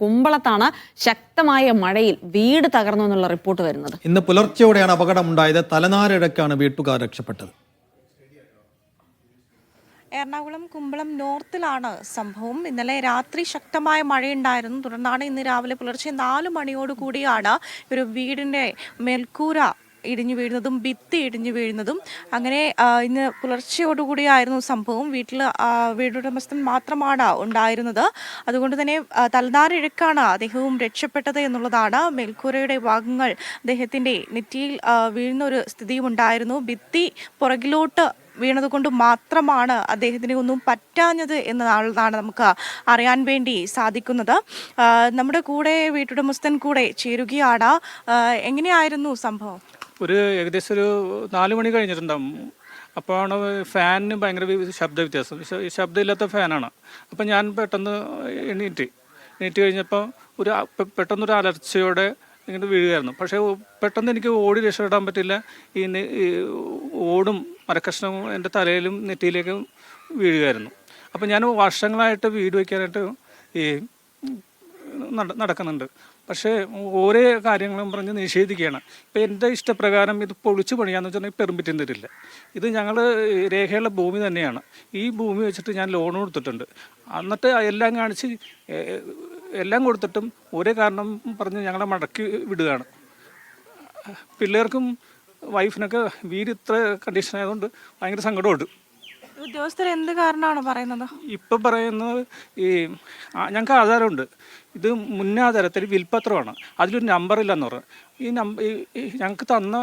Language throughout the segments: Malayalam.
കുമ്പളത്താണ് ശക്തമായ മഴയിൽ വീട് തകർന്നു എന്നുള്ള റിപ്പോർട്ട് വരുന്നത്. ഇന്ന് പുലർച്ചെയോടെയാണ് അപകടമുണ്ടായത്. തലനാരിഴക്കാണ് വീട്ടുകാർ രക്ഷപ്പെട്ടത്. എറണാകുളം കുമ്പളം നോർത്തിലാണ് സംഭവം. ഇന്നലെ രാത്രി ശക്തമായ മഴയുണ്ടായിരുന്നു. തുടർന്നാണ് ഇന്ന് രാവിലെ പുലർച്ചെ 4 മണിയോടുകൂടിയാണ് ഒരു വീടിൻ്റെ മേൽക്കൂര ഇടിഞ്ഞു വീഴുന്നതും ഭിത്തി ഇടിഞ്ഞു വീഴുന്നതും. അങ്ങനെ ഇന്ന് പുലർച്ചയോടുകൂടിയായിരുന്നു സംഭവം. വീടുടമസ്ഥൻ മാത്രമാണ് ഉണ്ടായിരുന്നത്. അതുകൊണ്ട് തന്നെ തലനാരിഴക്കാണ് അദ്ദേഹവും രക്ഷപ്പെട്ടത് എന്നുള്ളതാണ്. മേൽക്കൂരയുടെ ഭാഗങ്ങൾ അദ്ദേഹത്തിൻ്റെ നെറ്റിയിൽ വീഴുന്ന ഒരു സ്ഥിതിയും ഉണ്ടായിരുന്നു. ഭിത്തി പുറകിലോട്ട് വീണതുകൊണ്ട് മാത്രമാണ് അദ്ദേഹത്തിന് ഒന്നും പറ്റാഞ്ഞത് എന്നതാണ് നമുക്ക് അറിയാൻ വേണ്ടി സാധിക്കുന്നത്. നമ്മുടെ കൂടെ വീട്ടുടമസ്ഥൻ കൂടെ ചേരുകയാണ്. എങ്ങനെയായിരുന്നു സംഭവം? ഏകദേശം ഒരു 4 മണി കഴിഞ്ഞിട്ടുണ്ടാവും. അപ്പോഴാണ് ഫാനിന് ഭയങ്കര ശബ്ദ വ്യത്യാസം. ശബ്ദമില്ലാത്ത ഫാനാണ്. അപ്പം ഞാൻ പെട്ടെന്ന് എണീറ്റ് കഴിഞ്ഞപ്പോൾ പെട്ടെന്നൊരു അലർച്ചയോടെ ഇങ്ങനെ വീഴുകയായിരുന്നു. പക്ഷേ പെട്ടെന്ന് എനിക്ക് ഓടി രക്ഷപ്പെടാൻ പറ്റില്ല. ഈ ഓടും മരക്കഷ്ണവും എൻ്റെ തലയിലും നെറ്റിയിലേക്കും വീഴുകയായിരുന്നു. അപ്പം ഞാൻ വർഷങ്ങളായിട്ട് വീട് വയ്ക്കാനായിട്ട് ഈ നടക്കുന്നുണ്ട്. പക്ഷേ ഓരോ കാര്യങ്ങളും പറഞ്ഞ് നിഷേധിക്കുകയാണ്. ഇപ്പം എൻ്റെ ഇഷ്ടപ്രകാരം ഇത് പൊളിച്ചു പണിയാന്ന് വെച്ചാൽ പെർമിറ്റും തരില്ല. ഇത് ഞങ്ങൾ രേഖയുള്ള ഭൂമി തന്നെയാണ്. ഈ ഭൂമി വെച്ചിട്ട് ഞാൻ ലോൺ കൊടുത്തിട്ടുണ്ട്. എന്നിട്ട് എല്ലാം കാണിച്ച് എല്ലാം കൊടുത്തിട്ടും ഒരേ കാരണം പറഞ്ഞ് ഞങ്ങളെ മടക്കി വിടുകയാണ്. പിള്ളേർക്കും വൈഫിനൊക്കെ വീട് ഇത്ര കണ്ടീഷൻ ആയതുകൊണ്ട് ഭയങ്കര സങ്കടമുണ്ട്. ഉദ്യോഗസ്ഥർ എന്ത് കാരണമാണ് പറയുന്നത്? ഇപ്പം പറയുന്നത് ഞങ്ങൾക്ക് ആധാരമുണ്ട്. ഇത് മുന്നാധാരത്തിൽ വിൽപ്പത്രമാണ്. അതിലൊരു നമ്പറില്ലെന്ന് പറഞ്ഞു. ഞങ്ങൾക്ക് തന്ന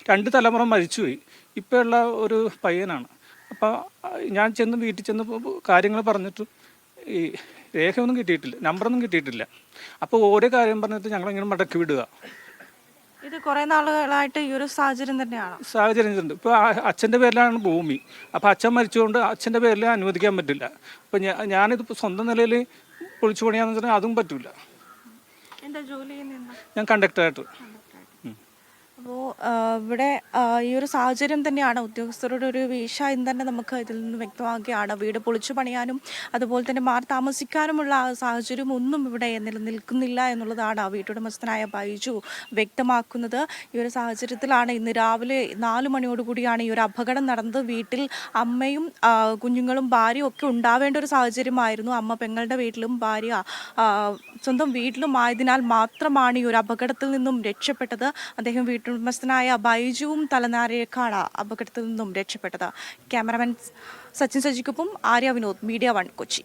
2 തലമുറ മരിച്ചുപോയി. ഇപ്പോഴുള്ള ഒരു പയ്യനാണ്. അപ്പോൾ ഞാൻ വീട്ടിൽ ചെന്ന് കാര്യങ്ങൾ പറഞ്ഞിട്ട് രേഖയൊന്നും കിട്ടിയിട്ടില്ല, നമ്പറൊന്നും കിട്ടിയിട്ടില്ല. അപ്പോൾ ഓരോ കാര്യം പറഞ്ഞിട്ട് ഞങ്ങളിങ്ങനെ മടക്കി വിടുക. ഇത് കുറേ നാളുകളായിട്ട് ഈ ഒരു സാഹചര്യം ഉണ്ട്. ഇപ്പോൾ അച്ഛൻ്റെ പേരിലാണ് ഭൂമി. അപ്പോൾ അച്ഛൻ മരിച്ചുകൊണ്ട് അച്ഛൻ്റെ പേരിൽ അനുവദിക്കാൻ പറ്റില്ല. അപ്പോൾ ഞാനിത് സ്വന്തം നിലയിൽ പൊളിച്ചു പണിയാന്ന് വെച്ചാൽ അതും പറ്റില്ല. എന്താ ജോലി ഞാൻ കണ്ടക്ടറായിട്ട്. അപ്പോൾ ഇവിടെ ഈ ഒരു സാഹചര്യം തന്നെയാണ്. ഉദ്യോഗസ്ഥരുടെ ഒരു വീഴ്ച എന്ന് തന്നെ നമുക്ക് ഇതിൽ നിന്ന് വ്യക്തമാക്കുകയാണ്. വീട് പൊളിച്ചു പണിയാനും അതുപോലെ തന്നെ മാറി താമസിക്കാനുമുള്ള സാഹചര്യം ഒന്നും ഇവിടെ നിലനിൽക്കുന്നില്ല എന്നുള്ളതാണ് വീട്ടുടമസ്ഥനായ ബൈജു വ്യക്തമാക്കുന്നത്. ഈ ഒരു സാഹചര്യത്തിലാണ് ഇന്ന് രാവിലെ 4 മണിയോടുകൂടിയാണ് ഈ ഒരു അപകടം നടന്നത്. വീട്ടിൽ അമ്മയും കുഞ്ഞുങ്ങളും ഭാര്യയും ഒക്കെ ഉണ്ടാവേണ്ട ഒരു സാഹചര്യമായിരുന്നു. അമ്മ പെങ്ങളുടെ വീട്ടിലും ഭാര്യ സ്വന്തം വീട്ടിലും ആയതിനാൽ മാത്രമാണ് ഈ ഒരു അപകടത്തിൽ നിന്നും രക്ഷപ്പെട്ടത്. അദ്ദേഹം വീട്ടുടമസ്ഥനായ ബൈജുവും തലനാരിഴക്കാണ് അപകടത്തിൽ നിന്നും രക്ഷപ്പെട്ടത്. ക്യാമറമാൻ സച്ചിൻ സജിക്കൊപ്പം ആര്യ വിനോദ്, മീഡിയ 1 കൊച്ചി.